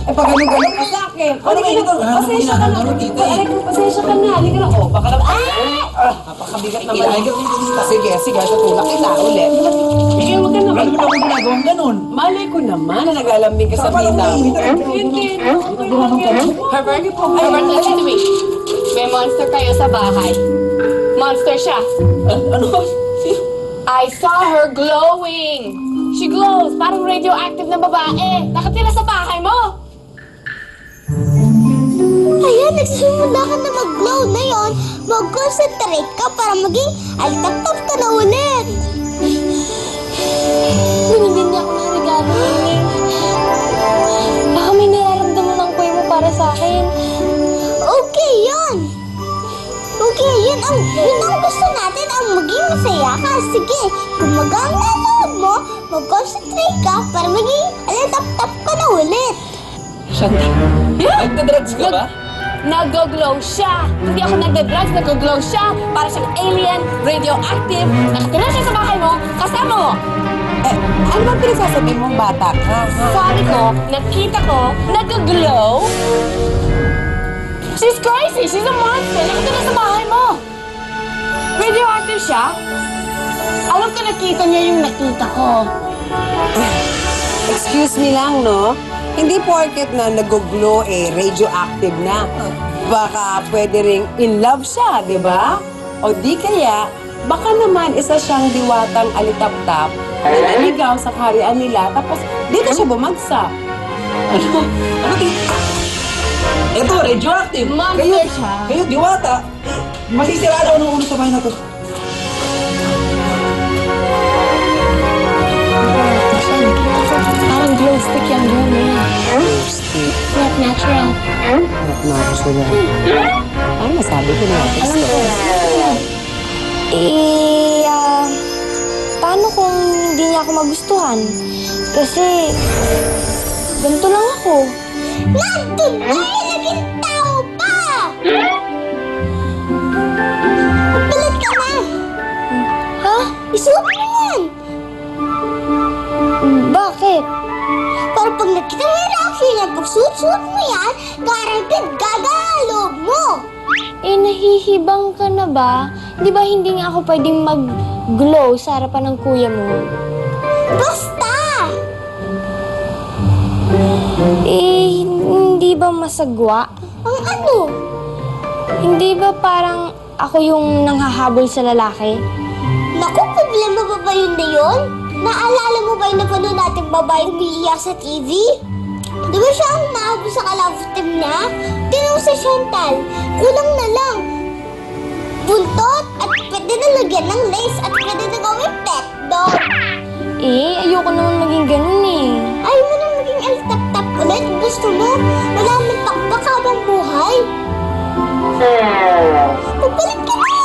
Eh, pag ganun ka sa akin. Pasensya ka na. Pasensya ka na. Halika na. Oh, baka naman. Napakabigat naman. Sige, tutulak kita ulit. Bigyan mo ka naman. Bakit mo ginagawang ganun? Malay ko naman na nag-alambing ka sa binaw. Hindi. Herbert, let me wait. May monster kayo sa bahay. Monster siya. Ano? I saw her glowing. She glows. Parang radioactive na babae. Nakatira sa bahay mo. Ayan, nagsimula ka na mag-glow na yon. Mag-concentrate ka para maging alitap-tap ka na ulit. Binigyan niya ako ng regalo. Baka may nararamdaman ang kuya mo para sa akin. Okay, yun. Okay, yun ang gusto natin, ang maging masaya ka. Sige, kung magang nanood mo, mag-concentrate ka para maging alitap-tap ka na ulit. Shanti. Nagda-drugs ka ba? Nag-glow siya. Hindi ako nagda-drugs, nag-glow siya. Para siyang alien, radioactive. Nakatira siya sa bahay mo, kasama mo. Eh, ano ba pinagsasabi mong bata ka? Sabi ko, nakita ko, nag-glow. She's crazy. She's a monster. Nakatira sa bahay mo. Radioactive siya. Alam ko nakita niya yung nakita ko. Excuse me lang, no? Hindi porket na nag-glow radioactive na. Baka pwede ring in love siya, di ba? O di kaya, baka naman isa siyang diwatang alitap-tap na naligaw sa kaharian nila tapos dito siya bumagsak. Ano? Ito, radioactive. Monster siya. Kayo, diwata. Masisira daw ng ulo sa bahay na to. Parang glow stick yung glow niya. Stick. Not natural. Harap na ako sila. Ano masabi ko na? Alam ko. Paano kung hindi niya ako magustuhan? Kasi, ganito lang ako. Nandun na naging tao pa! Magpalit ka na! Ha? Isuot mo yan! Bakit? Para pag nakita mo yung reaction niya, pag suot-suot mo yan, guaranteed gagalog mo! Nahihibang ka na ba? Di ba hindi nga ako pwedeng mag-glow sa harapan ng kuya mo? Basta! Hindi ba masagwa? Ang ano? Hindi ba parang ako yung nanghahabol sa lalaki? Naku, problema ba ba yun na yun? Naalala mo ba yung napanood natin babae umiiyak sa TV? Di ba siya ang nahabol sa ka-love team niya? Tinawag sa Chantal, kulang na lang. Buntot at pwede na lagyan ng lace at pwede na gawin pet dog. Ayoko naman maging ganun eh. Ayaw mo na maging el-tap-tap ulit? Gusto mo? Malamang pakpak habang buhay? Magpalit ka na!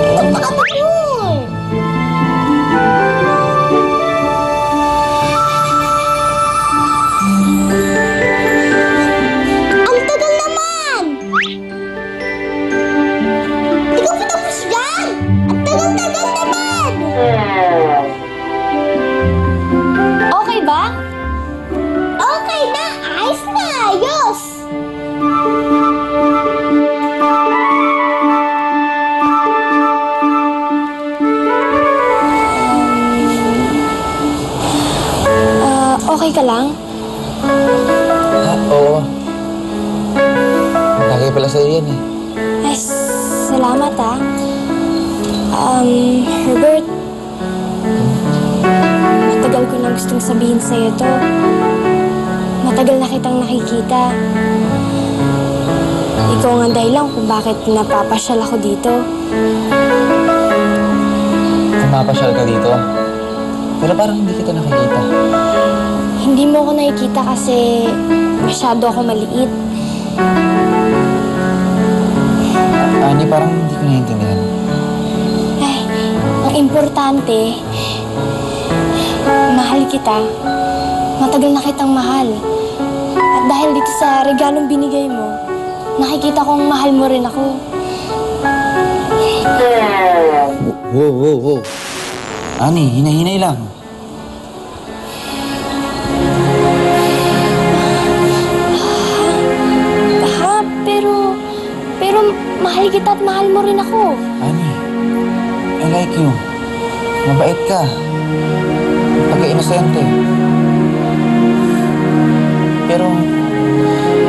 Ito pa ka ba yun? Ang tagal naman! Di ka pa tapos dyan! Ang tagal-tagal naman! Okay ba? Okay na! Ayos na! Ayos! Okay ka lang? Oo. Lagay pala sa'yo yan eh. Ay, salamat ah. Herbert. Matagal ko na gustong sabihin sa'yo to. Matagal na kitang nakikita. Ikaw nga dahilan kung bakit napapasyal ako dito. Mapasyal ka dito. Pero parang hindi kita nakikita. Hindi mo ako nakikita kasi masyado ako maliit. Ani, parang hindi ko naiintindihan. Ay, ang importante, mahal kita. Matagal na kitang mahal. At dahil dito sa regalong binigay mo, nakikita kong mahal mo rin ako. Wow. Ani, hinay-hinay lang. pero mahal kita at mahal mo rin ako. Ani, I like you. Mabait ka. Pagka-inosente. Pero,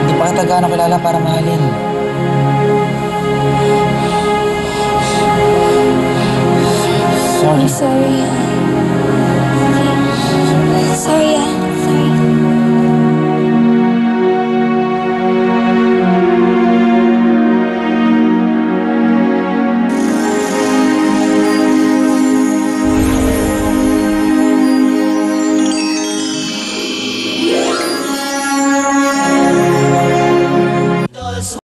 hindi pa kita gaano kilala para mahalin. I'm Sorry. sorry.